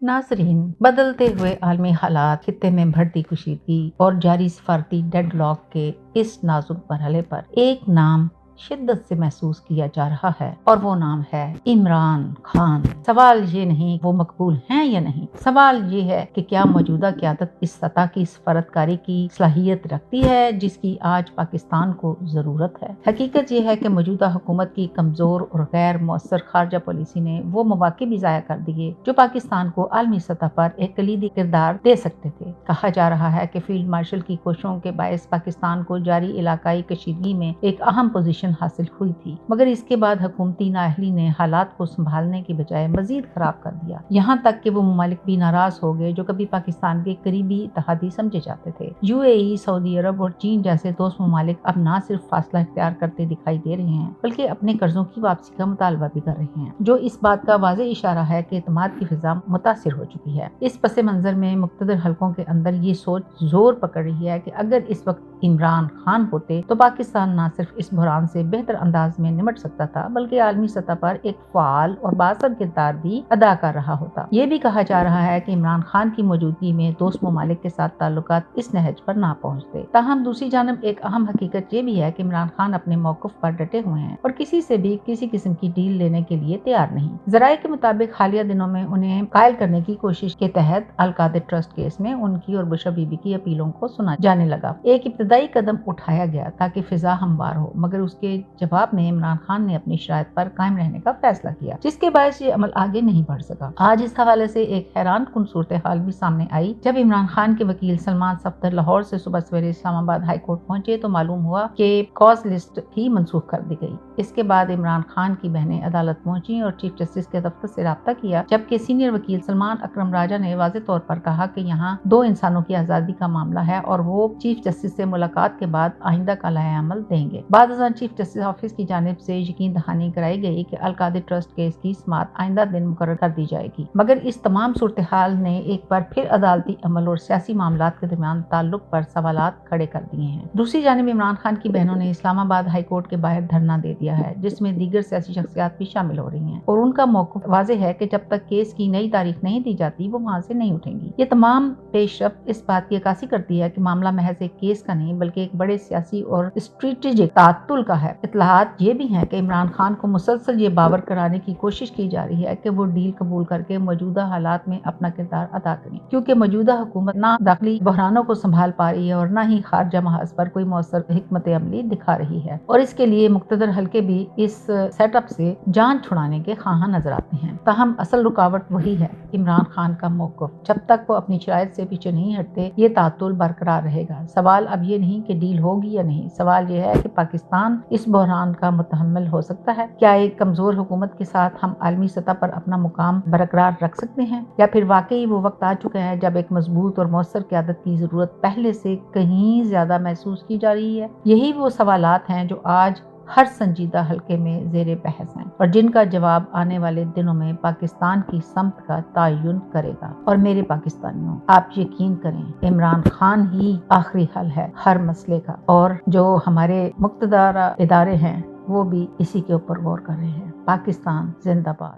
नाज़रीन, बदलते हुए आलमी हालात, खित्ते में बढ़ती कशीदगी और जारी सफारती डेडलॉक के इस नाजुक मरहले पर एक नाम शिद्दत से महसूस किया जा रहा है और वो नाम है इमरान खान। सवाल ये नहीं वो मकबूल हैं या नहीं, सवाल ये है कि क्या मौजूदा क़यादत इस सतह की सफारतकारी की सलाहियत रखती है जिसकी आज पाकिस्तान को जरूरत है। हकीकत ये है कि मौजूदा हुकूमत की कमजोर और गैर मौसर खारजा पॉलिसी ने वो मौके भी ज़ाया कर दिए जो पाकिस्तान को आलमी सतह पर एक कलीदी किरदार दे सकते थे। कहा जा रहा है कि फील्ड मार्शल की कोशिशों के बायस पाकिस्तान को जारी इलाकाई कशीदगी में एक अहम पोजीशन हासिल हुई थी, मगर इसके बाद हुकूमती नाअहली ने हालात को संभालने की बजाय मजीद खराब कर दिया। यहाँ तक कि वो ममालिक भी नाराज हो गए जो कभी पाकिस्तान के करीबी इत्तेहादी समझे जाते थे। यूएई, सऊदी अरब और चीन जैसे दोस्त ममालिक अब न सिर्फ फासला इख्तियार करते दिखाई दे रहे हैं बल्कि अपने कर्जों की वापसी का मुतालबा भी कर रहे हैं, जो इस बात का वाज़ेह इशारा है कि एतमाद की फिजा मुतासिर हो चुकी है। इस पस मंजर में मुख्तलिफ हलकों के अंदर ये सोच जोर पकड़ रही है कि अगर इस वक्त इमरान खान होते तो पाकिस्तान न सिर्फ इस बहरान से बेहतर अंदाज में निमट सकता था बल्कि आलमी सतह पर एक फाल और बासर किरदार भी अदा कर रहा होता। ये भी कहा जा रहा है कि इमरान खान की मौजूदगी में दोस्त ममालिक के साथ ताल्लुकात इस नहज पर ना पहुँचते। ताहम दूसरी जानब एक अहम हकीकत ये भी है कि इमरान खान अपने मौक़िफ़ पर डटे हुए हैं और किसी से भी किसी किस्म की डील लेने के लिए तैयार नहीं। ज़राए के मुताबिक हालिया दिनों में उन्हें कायल करने की कोशिश के तहत अल-कादिर ट्रस्ट केस में उनकी और बुशरा बीबी की अपीलों को सुना जाने लगा। एक इब्तदाई कदम उठाया गया ताकि फिजा हमवार हो, मगर उसके जवाब में इमरान खान ने अपनी शराइत पर कायम रहने का फैसला किया, जिसके बायस ये अमल आगे नहीं बढ़ सका। आज इस हवाले से एक हैरान कुन सूरत हाल भी सामने आई जब इमरान खान के वकील सलमान सफदर लाहौर से सुबह सवेरे इस्लामाबाद हाई कोर्ट पहुंचे तो मालूम हुआ कि कॉज लिस्ट ही मनसूख कर दी गई। इसके बाद इमरान खान की बहनें अदालत पहुंची और चीफ जस्टिस के दफ्तर से राब्ता किया, जबकि सीनियर वकील सलमान अकरम राजा ने वाज़ेह तौर पर कहा कि यहाँ दो इंसानों की आज़ादी का मामला है और वो चीफ जस्टिस से मुलाकात के बाद आइंदा का लाया अमल देंगे। बाद चीफ जस्टिस ऑफिस की जानिब से यकीन दहानी कराई गई कि अल-कादिर ट्रस्ट केस की समाअत आइंदा दिन मुकर्रर कर दी जाएगी, मगर इस तमाम सूरत हाल ने एक बार फिर अदालती अमल और सियासी मामलात के दरमियान ताल्लुक पर सवालात खड़े कर दिए हैं। दूसरी जानिब इमरान खान की बहनों ने इस्लामाबाद हाई कोर्ट के बाहर धरना दे दिया है, जिसमें दीगर सियासी शख्सियात भी शामिल हो रही हैं और उनका मौक़िफ़ वाज़ेह है कि जब तक केस की नई तारीख नहीं दी जाती वो वहाँ से नहीं उठेंगी। ये तमाम पेशरफ्त इस बात की अक्कासी करती है कि मामला महज एक केस का नहीं बल्कि एक बड़े सियासी और स्ट्रेटेजिक ताअत्तुल का है। इत्तलाहात ये भी हैं कि इमरान खान को मुसलसल ये बावर कराने की कोशिश की जा रही है कि वो डील कबूल करके मौजूदा हालात में अपना किरदार अदा करें, क्योंकि मौजूदा हुकूमत ना दाखिली बहरानों को संभाल पा रही है और न ही खारजा महाज पर कोई मौसर हिकमत अमली दिखा रही है, और इसके लिए मुख्तदर हल्के भी इस सेटअप से जान छुड़ाने के ख्वाह नजर आते हैं। ताहम असल रुकावट वही है, इमरान खान का मौक़िफ़। जब तक वो अपनी शराइत से पीछे नहीं हटते ये ताअत्तुल बरकरार रहेगा। सवाल अब ये नहीं कि डील होगी या नहीं, सवाल ये है कि पाकिस्तान इस बहरान का मुतहम्मिल हो सकता है। क्या एक कमजोर हुकूमत के साथ हम आलमी सतह पर अपना मुकाम बरकरार रख सकते हैं, या फिर वाकई वो वक्त आ चुका है जब एक मजबूत और मौसर क़यादत की जरूरत पहले से कहीं ज्यादा महसूस की जा रही है। यही वो सवालात हैं जो आज हर संजीदा हल्के में ज़ेरे बहस हैं और जिनका जवाब आने वाले दिनों में पाकिस्तान की समत का तयन करेगा। और मेरे पाकिस्तानियों, आप यकीन करें इमरान खान ही आखिरी हल है हर मसले का, और जो हमारे मुक़्तदर इदारे हैं वो भी इसी के ऊपर गौर कर रहे हैं। पाकिस्तान जिंदाबाद।